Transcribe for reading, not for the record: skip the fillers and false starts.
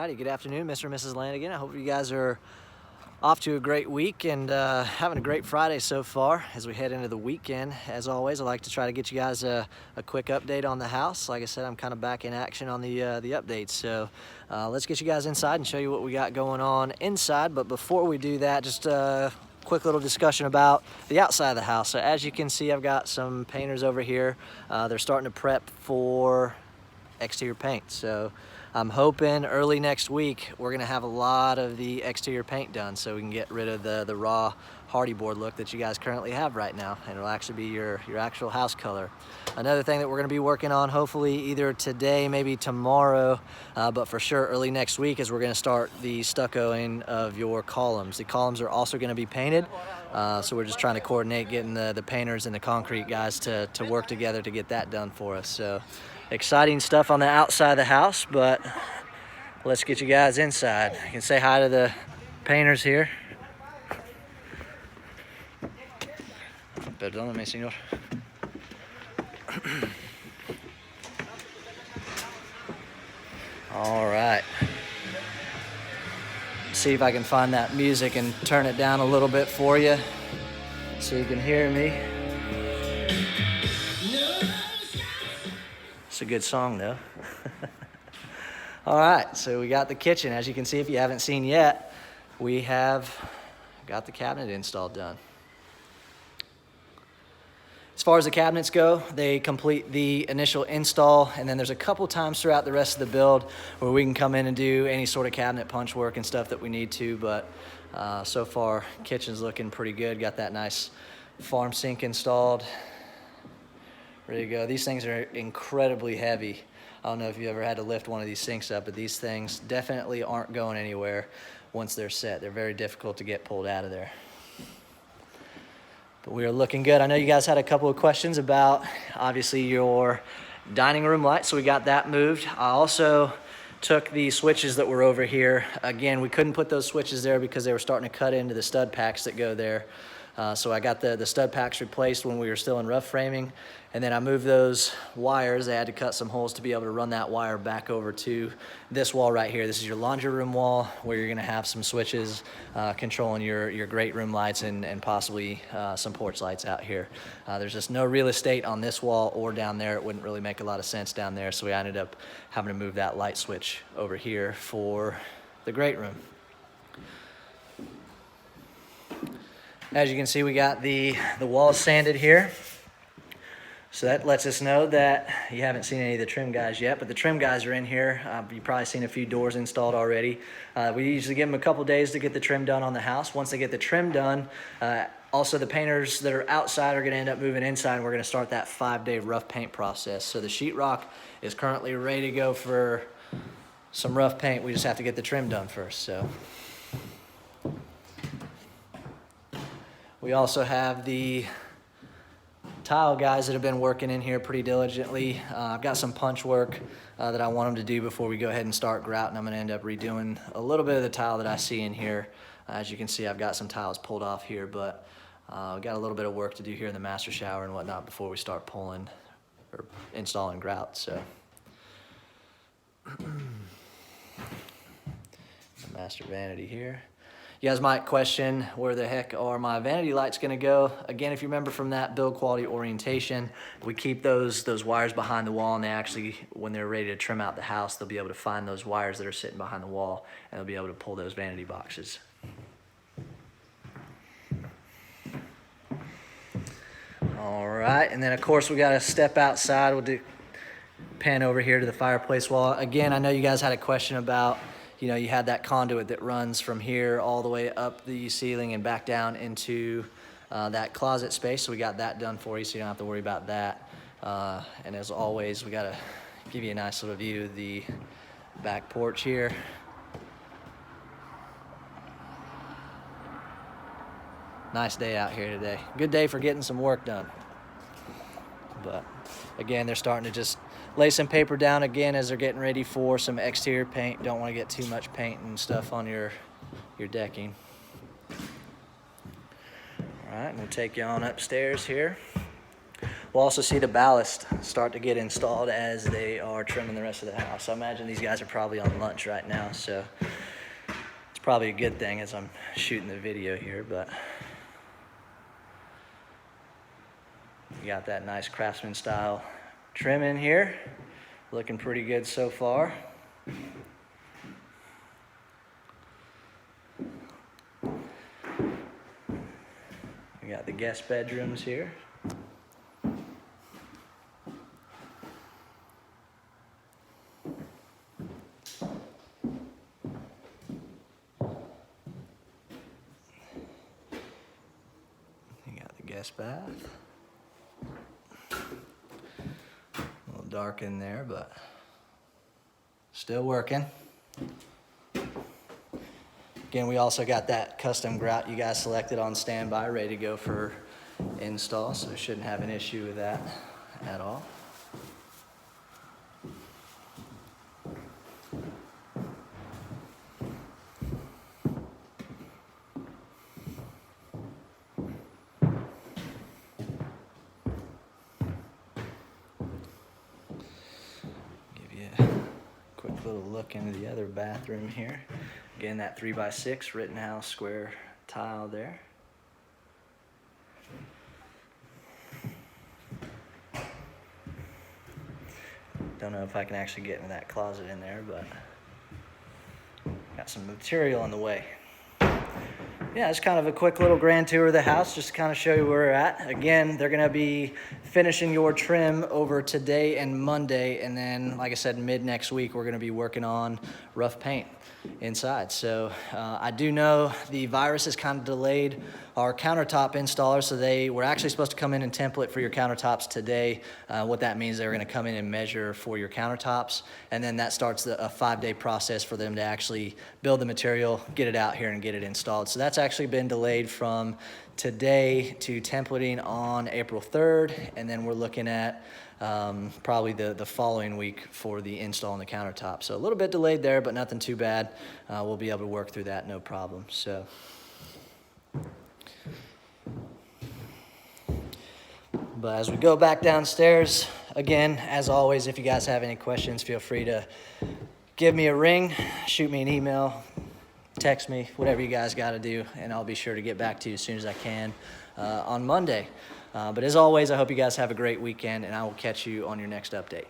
Alrighty, good afternoon, Mr. and Mrs. Lanigan. I hope you guys are off to a great week and having a great Friday so far as we head into the weekend. As always, I like to try to get you guys a quick update on the house. Like I said, I'm kind of back in action on the updates. So let's get you guys inside and show you what we got going on inside. But before we do that, just a quick little discussion about the outside of the house. So as you can see, I've got some painters over here. They're starting to prep for exterior paint. So I'm hoping early next week we're gonna have a lot of the exterior paint done so we can get rid of the raw hardy board look that you guys currently have right now, and it'll actually be your actual house color. Another thing that we're gonna be working on hopefully either today, maybe tomorrow, but for sure early next week is we're gonna start the stuccoing of your columns. The columns are also gonna be painted, so we're just trying to coordinate getting the painters and the concrete guys to work together to get that done for us. So exciting stuff on the outside of the house, but let's get you guys inside. You can say hi to the painters here. Perdóname, señor. All right. See if I can find that music and turn it down a little bit for you so you can hear me. It's a good song though. All right, so we got the kitchen. As you can see, if you haven't seen yet, we have got the cabinet install done. As far as the cabinets go, they complete the initial install, and then there's a couple times throughout the rest of the build where we can come in and do any sort of cabinet punch work and stuff that we need to, but so far, kitchen's looking pretty good. Got that nice farm sink installed. Ready to go. These things are incredibly heavy. I don't know if you ever had to lift one of these sinks up, but these things definitely aren't going anywhere once they're set. They're very difficult to get pulled out of there. But we are looking good. I know you guys had a couple of questions about, obviously, your dining room light, so we got that moved. I also took the switches that were over here. Again, we couldn't put those switches there because they were starting to cut into the stud packs that go there. So I got the stud packs replaced when we were still in rough framing, and then I moved those wires. I had to cut some holes to be able to run that wire back over to this wall right here. This is your laundry room wall where you're gonna have some switches controlling your great room lights and possibly some porch lights out here. There's just no real estate on this wall or down there. It wouldn't really make a lot of sense down there, so we ended up having to move that light switch over here for the great room. As you can see, we got the walls sanded here. So that lets us know that you haven't seen any of the trim guys yet, but the trim guys are in here. You've probably seen a few doors installed already. We usually give them a couple days to get the trim done on the house. Once they get the trim done, also the painters that are outside are gonna end up moving inside, and we're gonna start that 5-day rough paint process. So the sheetrock is currently ready to go for some rough paint. We just have to get the trim done first, so. We also have the tile guys that have been working in here pretty diligently. I've got some punch work that I want them to do before we go ahead and start grouting. I'm gonna end up redoing a little bit of the tile that I see in here. As you can see, I've got some tiles pulled off here, but we've got a little bit of work to do here in the master shower and whatnot before we start pulling or installing grout, so. The master vanity here. You guys might question where the heck are my vanity lights gonna go. Again, if you remember from that build quality orientation, we keep those wires behind the wall, and they actually, when they're ready to trim out the house, they'll be able to find those wires that are sitting behind the wall, and they'll be able to pull those vanity boxes. All right, and then of course we gotta step outside. We'll pan over here to the fireplace wall. Again, I know you guys had a question about, you know, you had that conduit that runs from here all the way up the ceiling and back down into that closet space. So we got that done for you, so you don't have to worry about that. And as always, we gotta give you a nice little view of the back porch here. Nice day out here today. Good day for getting some work done. But again, they're starting to just lay some paper down again as they're getting ready for some exterior paint. Don't want to get too much paint and stuff on your decking. All right, we'll take you on upstairs here. we'll also see the ballast start to get installed as they are trimming the rest of the house. I imagine these guys are probably on lunch right now, so it's probably a good thing as I'm shooting the video here, but you got that nice Craftsman style trim in here. Looking pretty good so far. We got the guest bedrooms here. You got the guest bath. A little dark in there, but still working. Again, we also got that custom grout you guys selected on standby, ready to go for install, so shouldn't have an issue with that at all. Give you a quick little look into the other bathroom here. Again, that 3x6 Rittenhouse square tile there. Don't know if I can actually get into that closet in there, but got some material on the way. Yeah, it's kind of a quick little grand tour of the house, just to kind of show you where we're at. Again, they're gonna be finishing your trim over today and Monday, and then, like I said, mid next week, we're gonna be working on rough paint inside. So I do know the virus has kind of delayed our countertop installer, so they were actually supposed to come in and template for your countertops today. What that means, they're gonna come in and measure for your countertops, and then that starts a 5-day process for them to actually build the material, get it out here, and get it installed. So that's actually been delayed from today to templating on April 3rd, and then we're looking at probably the following week for the install on the countertop. So a little bit delayed there, but nothing too bad. We'll be able to work through that, no problem. So. But as we go back downstairs, again, as always, if you guys have any questions, feel free to give me a ring, shoot me an email, text me, whatever you guys got to do, and I'll be sure to get back to you as soon as I can on Monday. But as always, I hope you guys have a great weekend, and I will catch you on your next update.